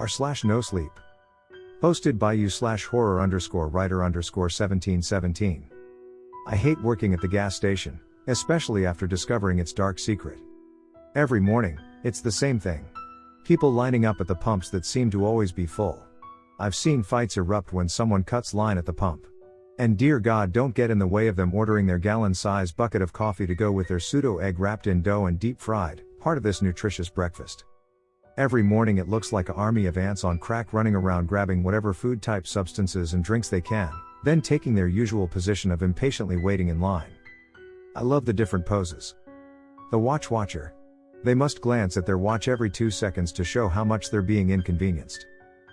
r/nosleep. Posted by you/horror_writer_1717. I hate working at the gas station, especially after discovering its dark secret. Every morning, it's the same thing. People lining up at the pumps that seem to always be full. I've seen fights erupt when someone cuts line at the pump. And dear God, don't get in the way of them ordering their gallon-sized bucket of coffee to go with their pseudo-egg wrapped in dough and deep-fried, part of this nutritious breakfast. Every morning it looks like an army of ants on crack running around grabbing whatever food-type substances and drinks they can, then taking their usual position of impatiently waiting in line. I love the different poses. The watcher. They must glance at their watch every 2 seconds to show how much they're being inconvenienced.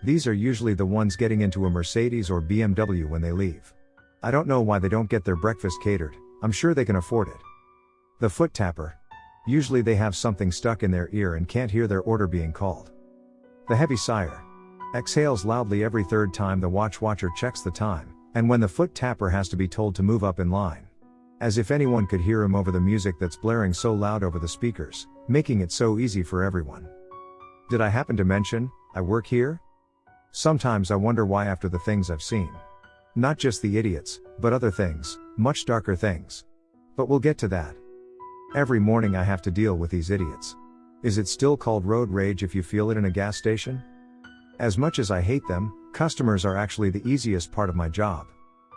These are usually the ones getting into a Mercedes or BMW when they leave. I don't know why they don't get their breakfast catered, I'm sure they can afford it. The foot tapper. Usually they have something stuck in their ear and can't hear their order being called. The heavy sigher. Exhales loudly every third time the watcher checks the time, and when the foot tapper has to be told to move up in line. As if anyone could hear him over the music that's blaring so loud over the speakers, making it so easy for everyone. Did I happen to mention, I work here? Sometimes I wonder why after the things I've seen. Not just the idiots, but other things, much darker things. But we'll get to that. Every morning I have to deal with these idiots. Is it still called road rage if you feel it in a gas station? As much as I hate them, customers are actually the easiest part of my job.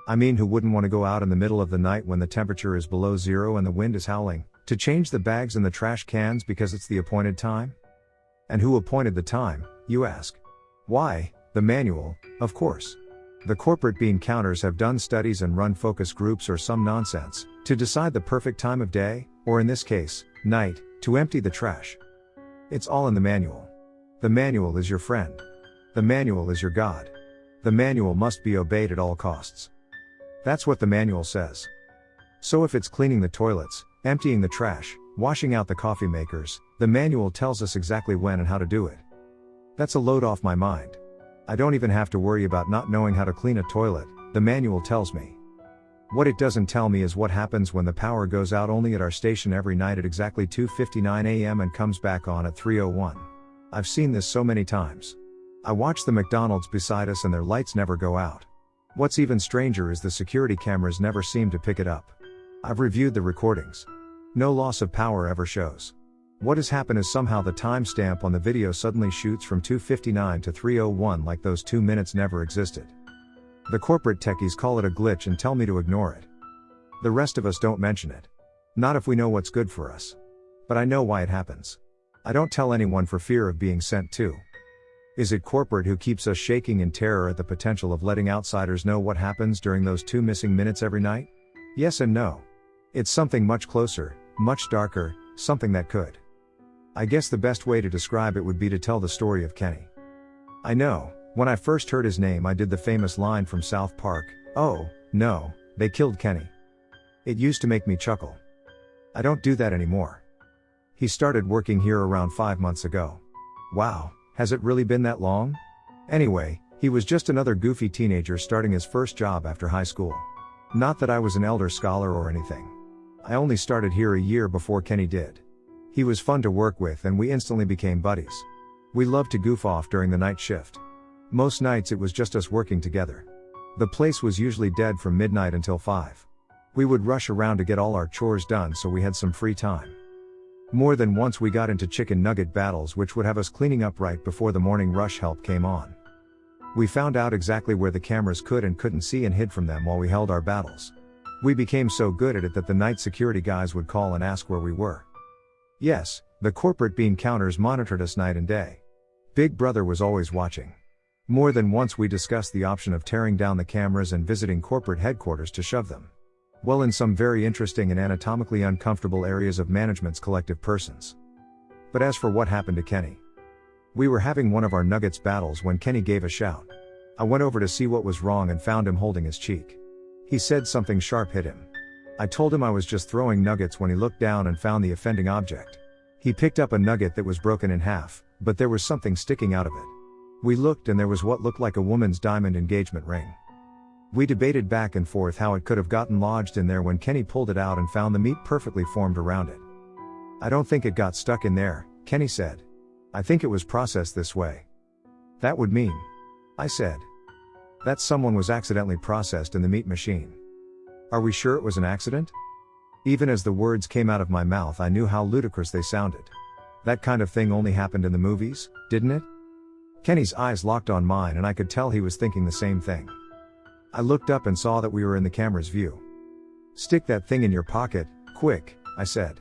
I mean, who wouldn't want to go out in the middle of the night when the temperature is below zero and the wind is howling, to change the bags in the trash cans because it's the appointed time? And who appointed the time, you ask? Why, the manual, of course. The corporate bean counters have done studies and run focus groups or some nonsense, to decide the perfect time of day, or in this case, night, to empty the trash. It's all in the manual. The manual is your friend. The manual is your God. The manual must be obeyed at all costs. That's what the manual says. So if it's cleaning the toilets, emptying the trash, washing out the coffee makers, the manual tells us exactly when and how to do it. That's a load off my mind. I don't even have to worry about not knowing how to clean a toilet, the manual tells me. What it doesn't tell me is what happens when the power goes out only at our station every night at exactly 2:59 a.m. and comes back on at 3:01. I've seen this so many times. I watch the McDonald's beside us and their lights never go out. What's even stranger is the security cameras never seem to pick it up. I've reviewed the recordings. No loss of power ever shows. What has happened is somehow the timestamp on the video suddenly shoots from 2:59 to 3:01 like those 2 minutes never existed. The corporate techies call it a glitch and tell me to ignore it. The rest of us don't mention it. Not if we know what's good for us. But I know why it happens. I don't tell anyone for fear of being sent to. Is it corporate who keeps us shaking in terror at the potential of letting outsiders know what happens during those 2 missing minutes every night? Yes and no. It's something much closer, much darker, something that could. I guess the best way to describe it would be to tell the story of Kenny. I know, when I first heard his name I did the famous line from South Park, "Oh, no, they killed Kenny." It used to make me chuckle. I don't do that anymore. He started working here around 5 months ago. Wow, has it really been that long? Anyway, he was just another goofy teenager starting his first job after high school. Not that I was an elder scholar or anything. I only started here a year before Kenny did. He was fun to work with and we instantly became buddies. We loved to goof off during the night shift. Most nights it was just us working together. The place was usually dead from midnight until 5. We would rush around to get all our chores done so we had some free time. More than once we got into chicken nugget battles which would have us cleaning up right before the morning rush help came on. We found out exactly where the cameras could and couldn't see and hid from them while we held our battles. We became so good at it that the night security guys would call and ask where we were. Yes, the corporate bean counters monitored us night and day. Big Brother was always watching. More than once we discussed the option of tearing down the cameras and visiting corporate headquarters to shove them. Well, in some very interesting and anatomically uncomfortable areas of management's collective persons. But as for what happened to Kenny. We were having one of our Nuggets battles when Kenny gave a shout. I went over to see what was wrong and found him holding his cheek. He said something sharp hit him. I told him I was just throwing nuggets when he looked down and found the offending object. He picked up a nugget that was broken in half, but there was something sticking out of it. We looked and there was what looked like a woman's diamond engagement ring. We debated back and forth how it could have gotten lodged in there when Kenny pulled it out and found the meat perfectly formed around it. "I don't think it got stuck in there," Kenny said. "I think it was processed this way." That would mean, I said, that someone was accidentally processed in the meat machine. Are we sure it was an accident? Even as the words came out of my mouth, I knew how ludicrous they sounded. That kind of thing only happened in the movies, didn't it? Kenny's eyes locked on mine and I could tell he was thinking the same thing. I looked up and saw that we were in the camera's view. Stick that thing in your pocket, quick, I said.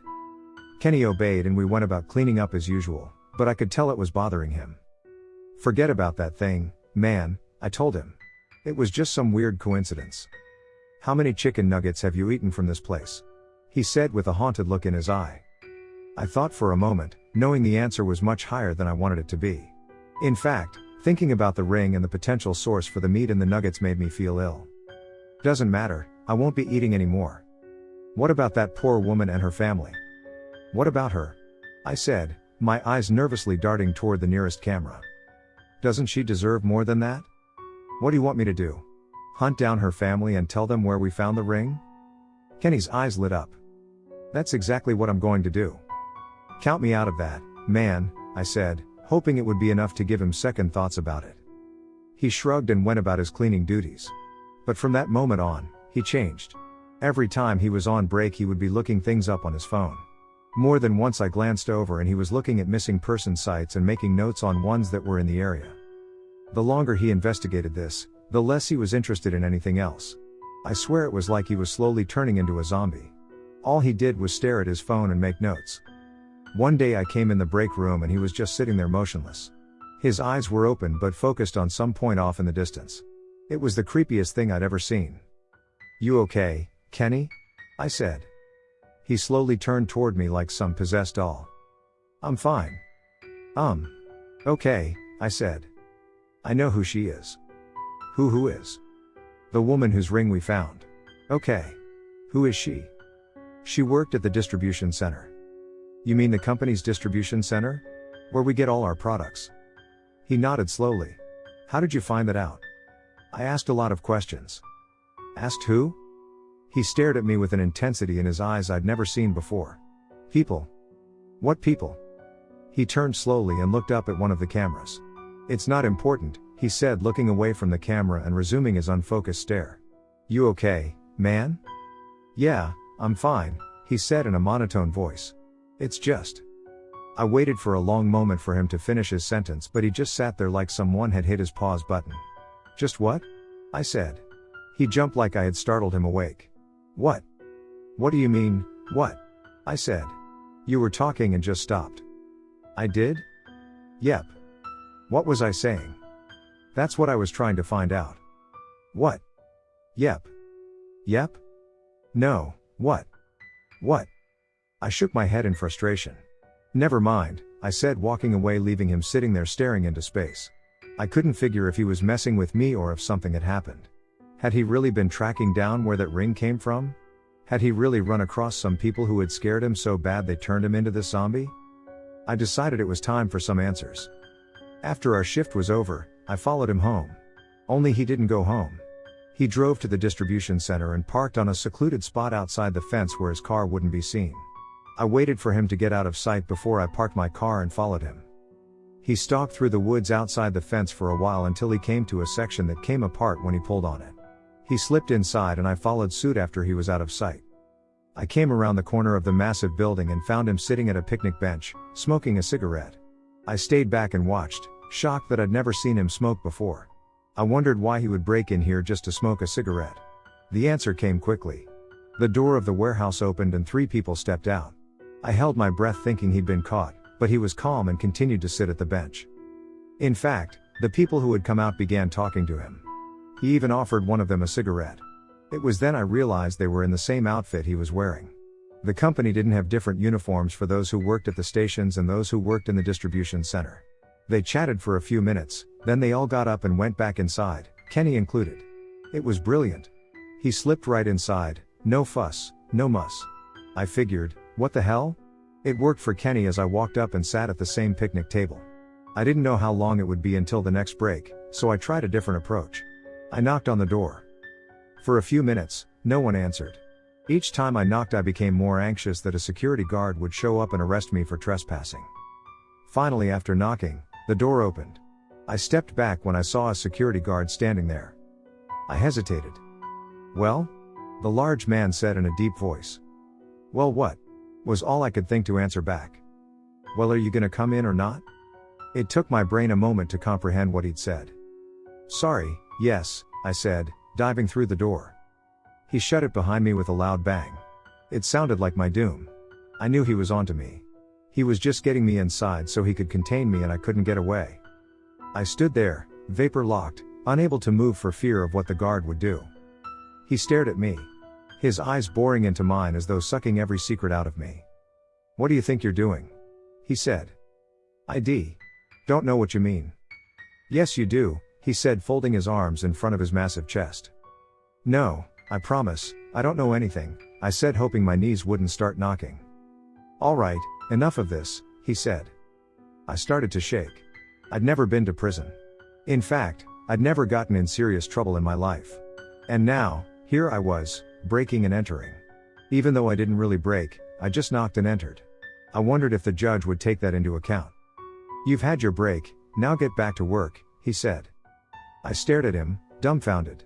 Kenny obeyed and we went about cleaning up as usual, but I could tell it was bothering him. Forget about that thing, man, I told him. It was just some weird coincidence. How many chicken nuggets have you eaten from this place? He said with a haunted look in his eye. I thought for a moment, knowing the answer was much higher than I wanted it to be. In fact, thinking about the ring and the potential source for the meat in the nuggets made me feel ill. Doesn't matter, I won't be eating anymore. What about that poor woman and her family? What about her? I said, my eyes nervously darting toward the nearest camera. Doesn't she deserve more than that? What do you want me to do? Hunt down her family and tell them where we found the ring? Kenny's eyes lit up. That's exactly what I'm going to do. Count me out of that, man, I said, hoping it would be enough to give him second thoughts about it. He shrugged and went about his cleaning duties. But from that moment on, he changed. Every time he was on break he would be looking things up on his phone. More than once I glanced over and he was looking at missing person sites and making notes on ones that were in the area. The longer he investigated this, the less he was interested in anything else. I swear it was like he was slowly turning into a zombie. All he did was stare at his phone and make notes. One day I came in the break room and he was just sitting there motionless. His eyes were open but focused on some point off in the distance. It was the creepiest thing I'd ever seen. You okay, Kenny? I said. He slowly turned toward me like some possessed doll. I'm fine. Okay, I said. I know who she is. Who is? The woman whose ring we found. Okay. Who is she? She worked at the distribution center. You mean the company's distribution center? Where we get all our products? He nodded slowly. How did you find that out? I asked a lot of questions. Asked who? He stared at me with an intensity in his eyes I'd never seen before. People. What people? He turned slowly and looked up at one of the cameras. It's not important, he said, looking away from the camera and resuming his unfocused stare. You okay, man? Yeah, I'm fine, he said in a monotone voice. It's just. I waited for a long moment for him to finish his sentence, but he just sat there like someone had hit his pause button. Just what? I said. He jumped like I had startled him awake. What? What do you mean, what? I said. You were talking and just stopped. I did? Yep. What was I saying? That's what I was trying to find out. What? Yep. Yep? No, what? What? I shook my head in frustration. Never mind, I said, walking away, leaving him sitting there staring into space. I couldn't figure if he was messing with me or if something had happened. Had he really been tracking down where that ring came from? Had he really run across some people who had scared him so bad they turned him into this zombie? I decided it was time for some answers. After our shift was over, I followed him home. Only he didn't go home. He drove to the distribution center and parked on a secluded spot outside the fence where his car wouldn't be seen. I waited for him to get out of sight before I parked my car and followed him. He stalked through the woods outside the fence for a while until he came to a section that came apart when he pulled on it. He slipped inside and I followed suit after he was out of sight. I came around the corner of the massive building and found him sitting at a picnic bench, smoking a cigarette. I stayed back and watched, shocked that I'd never seen him smoke before. I wondered why he would break in here just to smoke a cigarette. The answer came quickly. The door of the warehouse opened and 3 people stepped out. I held my breath thinking he'd been caught, but he was calm and continued to sit at the bench. In fact, the people who had come out began talking to him. He even offered one of them a cigarette. It was then I realized they were in the same outfit he was wearing. The company didn't have different uniforms for those who worked at the stations and those who worked in the distribution center. They chatted for a few minutes, then they all got up and went back inside, Kenny included. It was brilliant. He slipped right inside, no fuss, no muss. I figured, what the hell? It worked for Kenny as I walked up and sat at the same picnic table. I didn't know how long it would be until the next break, so I tried a different approach. I knocked on the door. For a few minutes, no one answered. Each time I knocked I became more anxious that a security guard would show up and arrest me for trespassing. Finally, after knocking, the door opened. I stepped back when I saw a security guard standing there. I hesitated. "Well?" the large man said in a deep voice. "Well, what?" was all I could think to answer back. "Well, are you gonna come in or not?" It took my brain a moment to comprehend what he'd said. "Sorry, yes," I said, diving through the door. He shut it behind me with a loud bang. It sounded like my doom. I knew he was onto me. He was just getting me inside so he could contain me and I couldn't get away. I stood there, vapor locked, unable to move for fear of what the guard would do. He stared at me, his eyes boring into mine as though sucking every secret out of me. "What do you think you're doing?" he said. "I don't know what you mean." "Yes you do," he said, folding his arms in front of his massive chest. "No, I promise, I don't know anything," I said, hoping my knees wouldn't start knocking. "All right, enough of this," he said. I started to shake. I'd never been to prison. In fact, I'd never gotten in serious trouble in my life. And now, here I was, breaking and entering. Even though I didn't really break, I just knocked and entered. I wondered if the judge would take that into account. "You've had your break, now get back to work," he said. I stared at him, dumbfounded.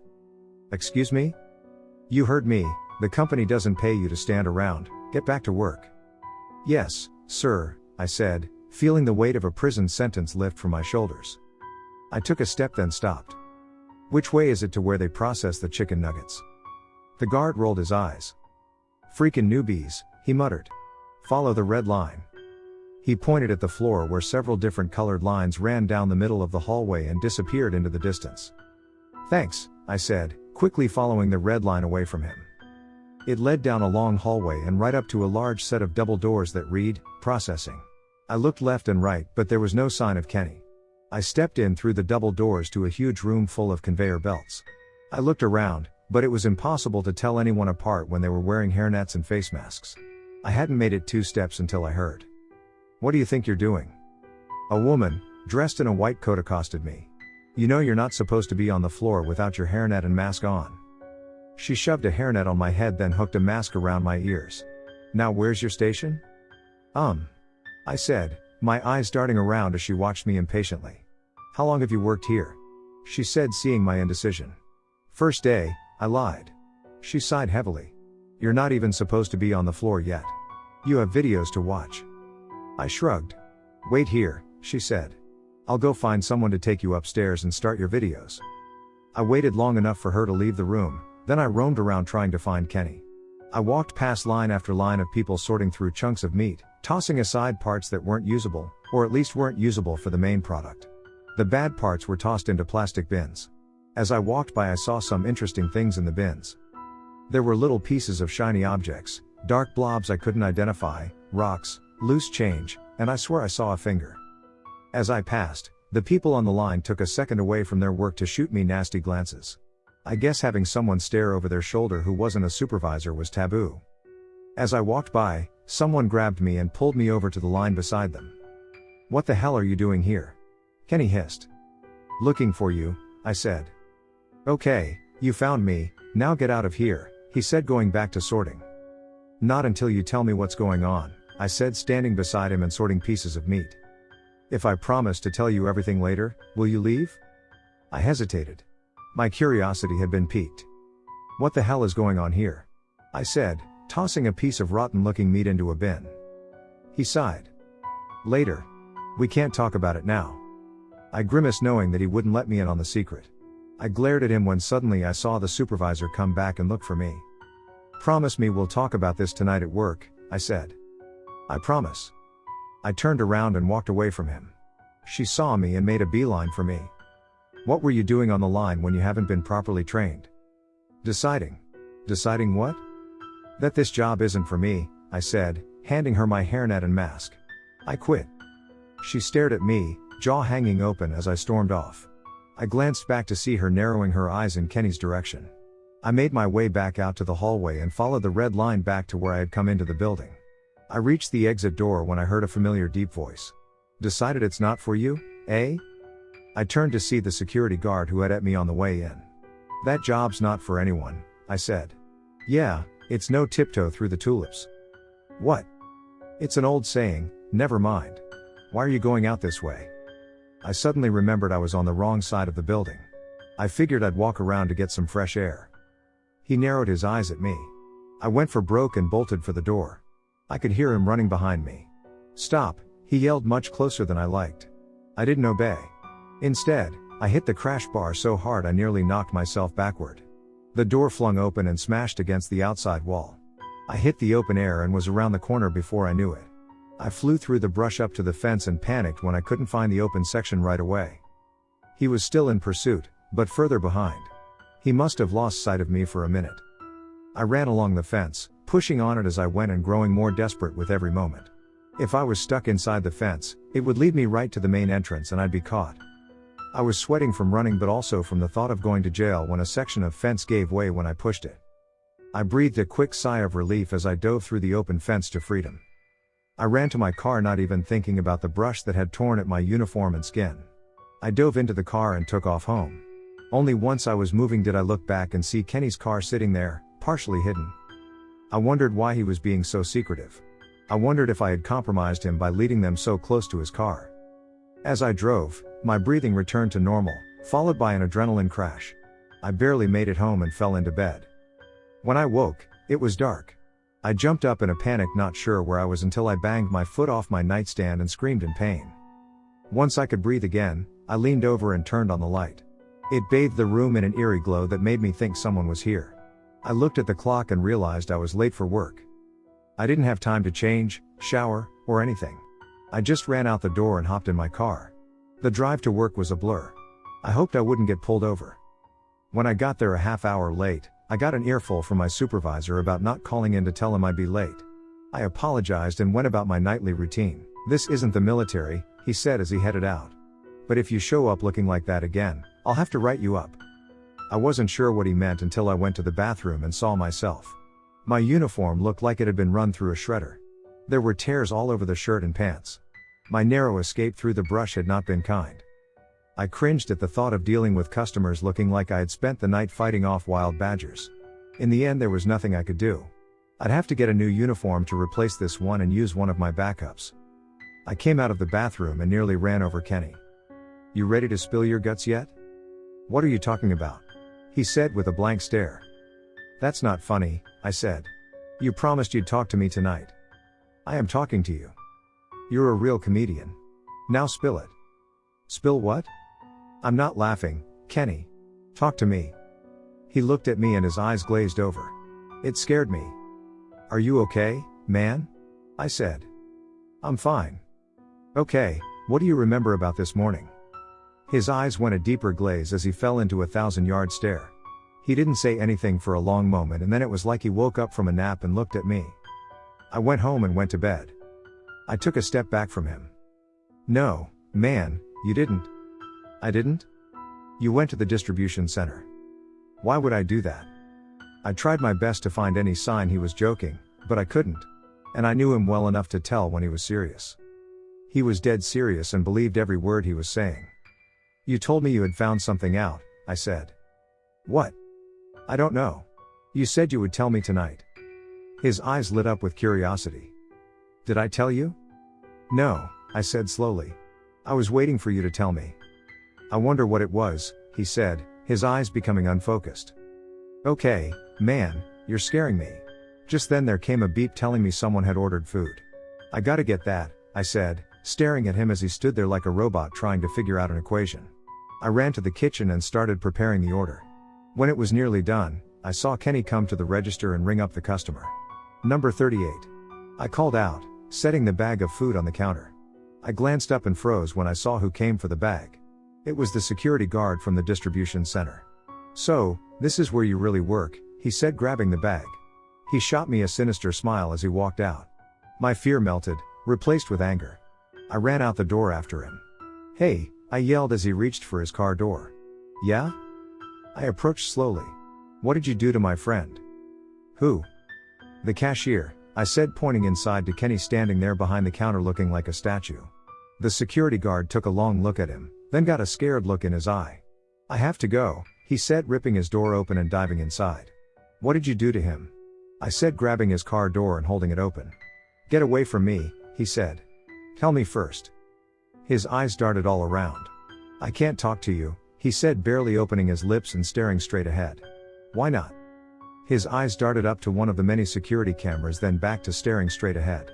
"Excuse me? You heard me, the company doesn't pay you to stand around, get back to work." "Yes, sir," I said, feeling the weight of a prison sentence lift from my shoulders. I took a step then stopped. "Which way is it to where they process the chicken nuggets?" The guard rolled his eyes. "Freakin' newbies," he muttered. "Follow the red line." He pointed at the floor where several different colored lines ran down the middle of the hallway and disappeared into the distance. "Thanks," I said, quickly following the red line away from him. It led down a long hallway and right up to a large set of double doors that read, "Processing." I looked left and right, but there was no sign of Kenny. I stepped in through the double doors to a huge room full of conveyor belts. I looked around, but it was impossible to tell anyone apart when they were wearing hairnets and face masks. I hadn't made it 2 steps until I heard, "What do you think you're doing?" A woman, dressed in a white coat, accosted me. "You know you're not supposed to be on the floor without your hairnet and mask on." She shoved a hairnet on my head, then hooked a mask around my ears. "Now where's your station?" I said, my eyes darting around as she watched me impatiently. "How long have you worked here?" she said, seeing my indecision. "First day," I lied. She sighed heavily. "You're not even supposed to be on the floor yet. You have videos to watch." I shrugged. "Wait here," she said. "I'll go find someone to take you upstairs and start your videos." I waited long enough for her to leave the room, then I roamed around trying to find Kenny. I walked past line after line of people sorting through chunks of meat, tossing aside parts that weren't usable, or at least weren't usable for the main product. The bad parts were tossed into plastic bins. As I walked by, I saw some interesting things in the bins. There were little pieces of shiny objects, dark blobs I couldn't identify, rocks, loose change, and I swear I saw a finger. As I passed, the people on the line took a second away from their work to shoot me nasty glances. I guess having someone stare over their shoulder who wasn't a supervisor was taboo. As I walked by, someone grabbed me and pulled me over to the line beside them. "What the hell are you doing here?" Kenny hissed. "Looking for you," I said. "Okay, you found me, now get out of here," he said, going back to sorting. "Not until you tell me what's going on," I said, standing beside him and sorting pieces of meat. "If I promise to tell you everything later, will you leave?" I hesitated. My curiosity had been piqued. "What the hell is going on here?" I said, tossing a piece of rotten-looking meat into a bin. He sighed. "Later. We can't talk about it now." I grimaced, knowing that he wouldn't let me in on the secret. I glared at him when suddenly I saw the supervisor come back and look for me. "Promise me we'll talk about this tonight at work," I said. "I promise." I turned around and walked away from him. She saw me and made a beeline for me. "What were you doing on the line when you haven't been properly trained?" "Deciding." "Deciding what?" "That this job isn't for me," I said, handing her my hairnet and mask. "I quit." She stared at me, jaw hanging open, as I stormed off. I glanced back to see her narrowing her eyes in Kenny's direction. I made my way back out to the hallway and followed the red line back to where I had come into the building. I reached the exit door when I heard a familiar deep voice. "Decided it's not for you, eh?" I turned to see the security guard who had at me on the way in. "That job's not for anyone," I said. "Yeah, it's no tiptoe through the tulips." "What?" "It's an old saying, never mind. Why are you going out this way?" I suddenly remembered I was on the wrong side of the building. I figured I'd walk around to get some fresh air. He narrowed his eyes at me. I went for broke and bolted for the door. I could hear him running behind me. "Stop," he yelled much closer than I liked. I didn't obey. Instead, I hit the crash bar so hard I nearly knocked myself backward. The door flung open and smashed against the outside wall. I hit the open air and was around the corner before I knew it. I flew through the brush up to the fence and panicked when I couldn't find the open section right away. He was still in pursuit, but further behind. He must have lost sight of me for a minute. I ran along the fence, pushing on it as I went and growing more desperate with every moment. If I was stuck inside the fence, it would lead me right to the main entrance and I'd be caught. I was sweating from running but also from the thought of going to jail when a section of fence gave way when I pushed it. I breathed a quick sigh of relief as I dove through the open fence to freedom. I ran to my car not even thinking about the brush that had torn at my uniform and skin. I dove into the car and took off home. Only once I was moving did I look back and see Kenny's car sitting there, partially hidden. I wondered why he was being so secretive. I wondered if I had compromised him by leading them so close to his car. As I drove, my breathing returned to normal, followed by an adrenaline crash. I barely made it home and fell into bed. When I woke, it was dark. I jumped up in a panic, not sure where I was until I banged my foot off my nightstand and screamed in pain. Once I could breathe again, I leaned over and turned on the light. It bathed the room in an eerie glow that made me think someone was here. I looked at the clock and realized I was late for work. I didn't have time to change, shower, or anything. I just ran out the door and hopped in my car. The drive to work was a blur. I hoped I wouldn't get pulled over. When I got there a half hour late, I got an earful from my supervisor about not calling in to tell him I'd be late. I apologized and went about my nightly routine. "This isn't the military," he said as he headed out. "But if you show up looking like that again, I'll have to write you up." I wasn't sure what he meant until I went to the bathroom and saw myself. My uniform looked like it had been run through a shredder. There were tears all over the shirt and pants. My narrow escape through the brush had not been kind. I cringed at the thought of dealing with customers looking like I had spent the night fighting off wild badgers. In the end, there was nothing I could do. I'd have to get a new uniform to replace this one and use one of my backups. I came out of the bathroom and nearly ran over Kenny. "You ready to spill your guts yet?" "What are you talking about?" he said with a blank stare. "That's not funny," I said. "You promised you'd talk to me tonight." "I am talking to you. You're a real comedian. Now spill it." "Spill what?" "I'm not laughing, Kenny. Talk to me." He looked at me and his eyes glazed over. It scared me. "Are you okay, man?" I said. "I'm fine." "Okay, what do you remember about this morning?" His eyes went a deeper glaze as he fell into a 1,000-yard stare. He didn't say anything for a long moment and then it was like he woke up from a nap and looked at me. I went home and went to bed. I took a step back from him. "No, man, you didn't." "I didn't?" "You went to the distribution center." "Why would I do that?" I tried my best to find any sign he was joking, but I couldn't. And I knew him well enough to tell when he was serious. He was dead serious and believed every word he was saying. "You told me you had found something out," I said. "What?" "I don't know. You said you would tell me tonight." His eyes lit up with curiosity. "Did I tell you?" "No," I said slowly. "I was waiting for you to tell me." "I wonder what it was," he said, his eyes becoming unfocused. "Okay, man, you're scaring me." Just then there came a beep telling me someone had ordered food. "I gotta get that," I said, staring at him as he stood there like a robot trying to figure out an equation. I ran to the kitchen and started preparing the order. When it was nearly done, I saw Kenny come to the register and ring up the customer. "Number 38. I called out, setting the bag of food on the counter. I glanced up and froze when I saw who came for the bag. It was the security guard from the distribution center. "So, this is where you really work," he said, grabbing the bag. He shot me a sinister smile as he walked out. My fear melted, replaced with anger. I ran out the door after him. "Hey," I yelled as he reached for his car door. "Yeah?" I approached slowly. "What did you do to my friend?" "Who?" "The cashier," I said, pointing inside to Kenny standing there behind the counter looking like a statue. The security guard took a long look at him, then got a scared look in his eye. "I have to go," he said, ripping his door open and diving inside. "What did you do to him?" I said, grabbing his car door and holding it open. "Get away from me," he said. "Tell me first." His eyes darted all around. "I can't talk to you," he said, barely opening his lips and staring straight ahead. "Why not?" His eyes darted up to one of the many security cameras, then back to staring straight ahead.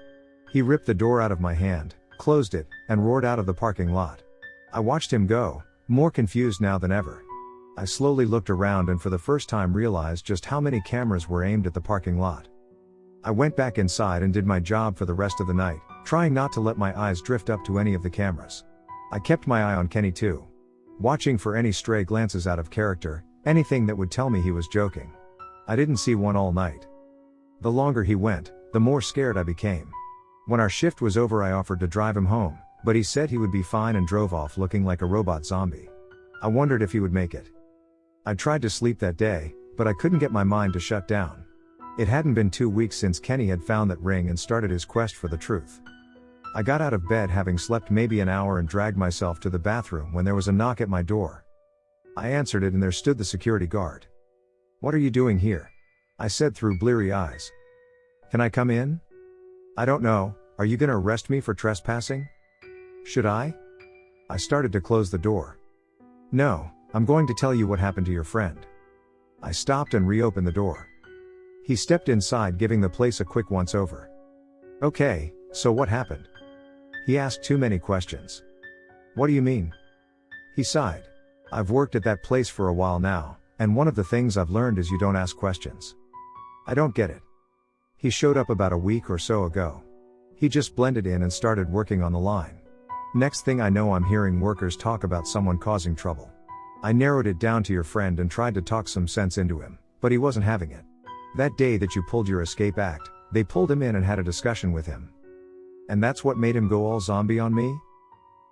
He ripped the door out of my hand, closed it, and roared out of the parking lot. I watched him go, more confused now than ever. I slowly looked around and for the first time realized just how many cameras were aimed at the parking lot. I went back inside and did my job for the rest of the night, trying not to let my eyes drift up to any of the cameras. I kept my eye on Kenny too, watching for any stray glances out of character, anything that would tell me he was joking. I didn't see one all night. The longer he went, the more scared I became. When our shift was over, I offered to drive him home, but he said he would be fine and drove off looking like a robot zombie. I wondered if he would make it. I tried to sleep that day, but I couldn't get my mind to shut down. It hadn't been 2 weeks since Kenny had found that ring and started his quest for the truth. I got out of bed having slept maybe an hour and dragged myself to the bathroom when there was a knock at my door. I answered it and there stood the security guard. "What are you doing here?" I said through bleary eyes. "Can I come in?" "I don't know, are you gonna arrest me for trespassing?" "Should I?" I started to close the door. "No, I'm going to tell you what happened to your friend." I stopped and reopened the door. He stepped inside, giving the place a quick once-over. "Okay, so what happened?" He asked too many questions. "What do you mean?" He sighed. "I've worked at that place for a while now, and one of the things I've learned is you don't ask questions." "I don't get it." "He showed up about a week or so ago. He just blended in and started working on the line. Next thing I know, I'm hearing workers talk about someone causing trouble. I narrowed it down to your friend and tried to talk some sense into him, but he wasn't having it. That day that you pulled your escape act, they pulled him in and had a discussion with him. And that's what made him go all zombie on me?"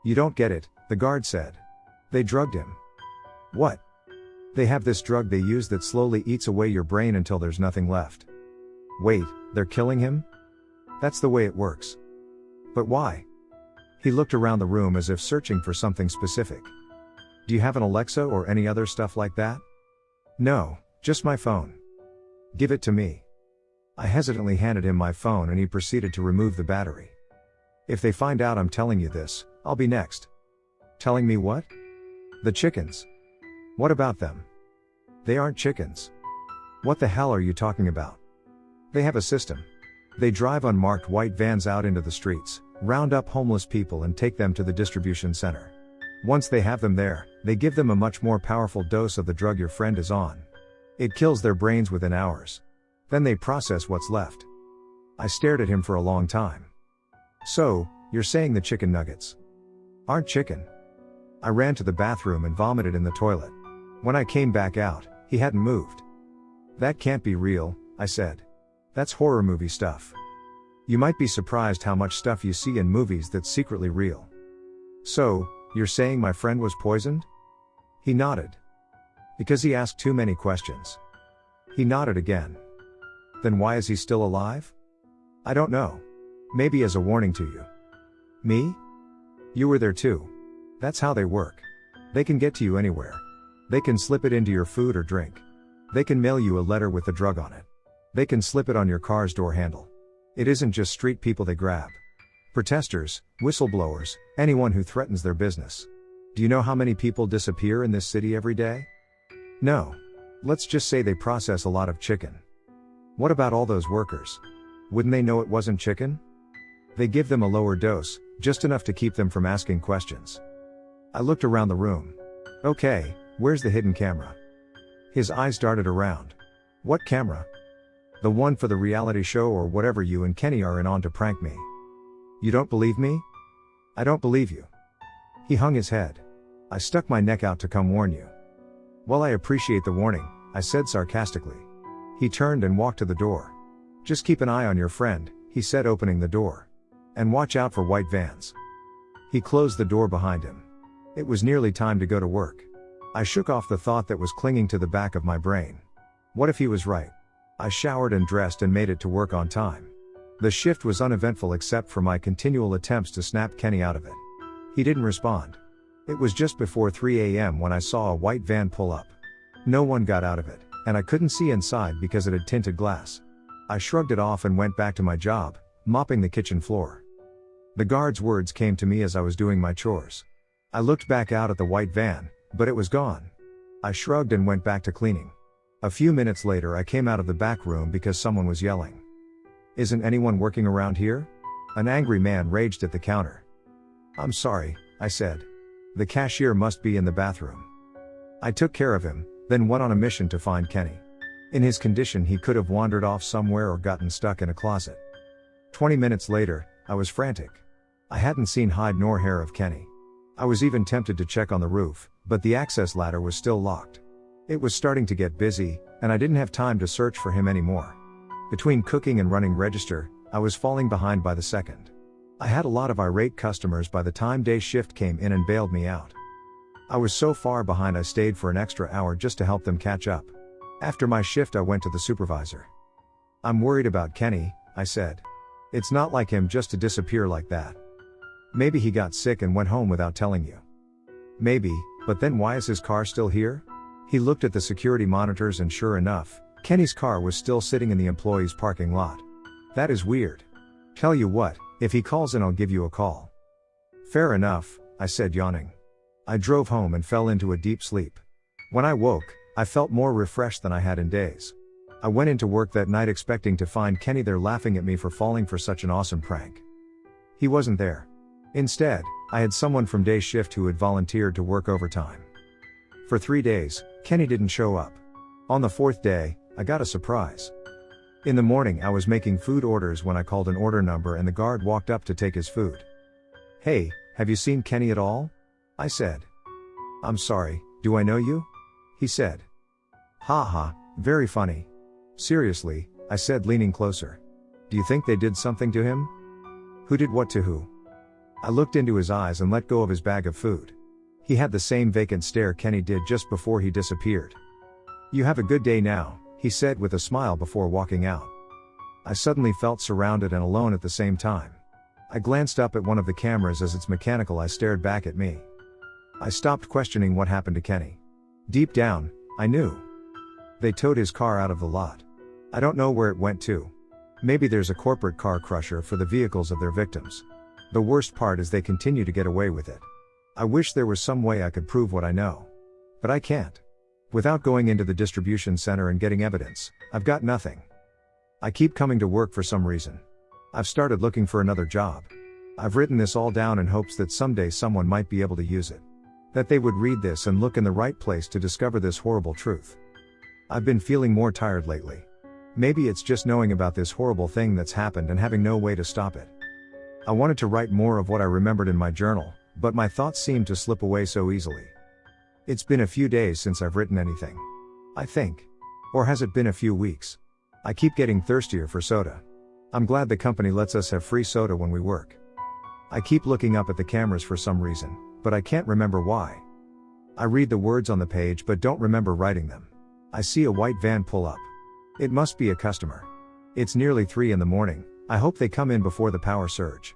"You don't get it," the guard said. "They drugged him." "What?" "They have this drug they use that slowly eats away your brain until there's nothing left." "Wait, they're killing him?" "That's the way it works." "But why?" He looked around the room as if searching for something specific. "Do you have an Alexa or any other stuff like that?" "No, just my phone." "Give it to me." I hesitantly handed him my phone and he proceeded to remove the battery. "If they find out I'm telling you this, I'll be next." "Telling me what?" "The chickens." "What about them?" "They aren't chickens." "What the hell are you talking about?" "They have a system. They drive unmarked white vans out into the streets, round up homeless people and take them to the distribution center. Once they have them there, they give them a much more powerful dose of the drug your friend is on. It kills their brains within hours. Then they process what's left." I stared at him for a long time. "So, you're saying the chicken nuggets aren't chicken?" I ran to the bathroom and vomited in the toilet. When I came back out, he hadn't moved. "That can't be real," I said. "That's horror movie stuff. You might be surprised how much stuff you see in movies that's secretly real." "So, you're saying my friend was poisoned?" He nodded. "Because he asked too many questions." He nodded again. "Then why is he still alive?" "I don't know. Maybe as a warning to you." "Me?" "You were there too. That's how they work. They can get to you anywhere. They can slip it into your food or drink. They can mail you a letter with the drug on it. They can slip it on your car's door handle. It isn't just street people they grab. Protesters, whistleblowers, anyone who threatens their business. Do you know how many people disappear in this city every day?" "No. Let's just say they process a lot of chicken." "What about all those workers? Wouldn't they know it wasn't chicken?" "They give them a lower dose, just enough to keep them from asking questions." I looked around the room. "Okay, where's the hidden camera?" His eyes darted around. "What camera?" "The one for the reality show or whatever you and Kenny are in on to prank me." "You don't believe me?" "I don't believe you." He hung his head. "I stuck my neck out to come warn you." "Well, I appreciate the warning," I said sarcastically. He turned and walked to the door. "Just keep an eye on your friend," he said, opening the door. "And watch out for white vans." He closed the door behind him. It was nearly time to go to work. I shook off the thought that was clinging to the back of my brain. What if he was right? I showered and dressed and made it to work on time. The shift was uneventful except for my continual attempts to snap Kenny out of it. He didn't respond. It was just before 3 a.m. when I saw a white van pull up. No one got out of it, and I couldn't see inside because it had tinted glass. I shrugged it off and went back to my job, mopping the kitchen floor. The guard's words came to me as I was doing my chores. I looked back out at the white van, but it was gone. I shrugged and went back to cleaning. A few minutes later I came out of the back room because someone was yelling. "Isn't anyone working around here?" An angry man raged at the counter. "I'm sorry," I said. "The cashier must be in the bathroom." I took care of him, then went on a mission to find Kenny. In his condition he could have wandered off somewhere or gotten stuck in a closet. 20 minutes later, I was frantic. I hadn't seen hide nor hair of Kenny. I was even tempted to check on the roof, but the access ladder was still locked. It was starting to get busy, and I didn't have time to search for him anymore. Between cooking and running register, I was falling behind by the second. I had a lot of irate customers by the time day shift came in and bailed me out. I was so far behind I stayed for an extra hour just to help them catch up. After my shift I went to the supervisor. "I'm worried about Kenny," I said. "It's not like him just to disappear like that. Maybe he got sick and went home without telling you." "Maybe, but then why is his car still here?" He looked at the security monitors and sure enough, Kenny's car was still sitting in the employee's parking lot. "That is weird. Tell you what, if he calls in I'll give you a call." "Fair enough," I said, yawning. I drove home and fell into a deep sleep. When I woke, I felt more refreshed than I had in days. I went into work that night expecting to find Kenny there laughing at me for falling for such an awesome prank. He wasn't there. Instead, I had someone from day shift who had volunteered to work overtime. For 3 days, Kenny didn't show up. On the 4th day, I got a surprise. In the morning I was making food orders when I called an order number and the guard walked up to take his food. "Hey, have you seen Kenny at all?" I said. "I'm sorry, do I know you?" he said. "Ha ha, very funny. Seriously," I said, leaning closer. "Do you think they did something to him?" "Who did what to who?" I looked into his eyes and let go of his bag of food. He had the same vacant stare Kenny did just before he disappeared. "You have a good day now," he said with a smile before walking out. I suddenly felt surrounded and alone at the same time. I glanced up at one of the cameras. As its mechanical eye stared back at me. I stopped questioning what happened to Kenny. Deep down, I knew. They towed his car out of the lot. I don't know where it went to. Maybe there's a corporate car crusher for the vehicles of their victims. The worst part is they continue to get away with it. I wish there was some way I could prove what I know. But I can't. Without going into the distribution center and getting evidence, I've got nothing. I keep coming to work for some reason. I've started looking for another job. I've written this all down in hopes that someday someone might be able to use it. That they would read this and look in the right place to discover this horrible truth. I've been feeling more tired lately. Maybe it's just knowing about this horrible thing that's happened and having no way to stop it. I wanted to write more of what I remembered in my journal, but my thoughts seemed to slip away so easily. It's been a few days since I've written anything. I think. Or has it been a few weeks? I keep getting thirstier for soda. I'm glad the company lets us have free soda when we work. I keep looking up at the cameras for some reason, but I can't remember why. I read the words on the page but don't remember writing them. I see a white van pull up. It must be a customer. It's nearly 3 in the morning. I hope they come in before the power surge.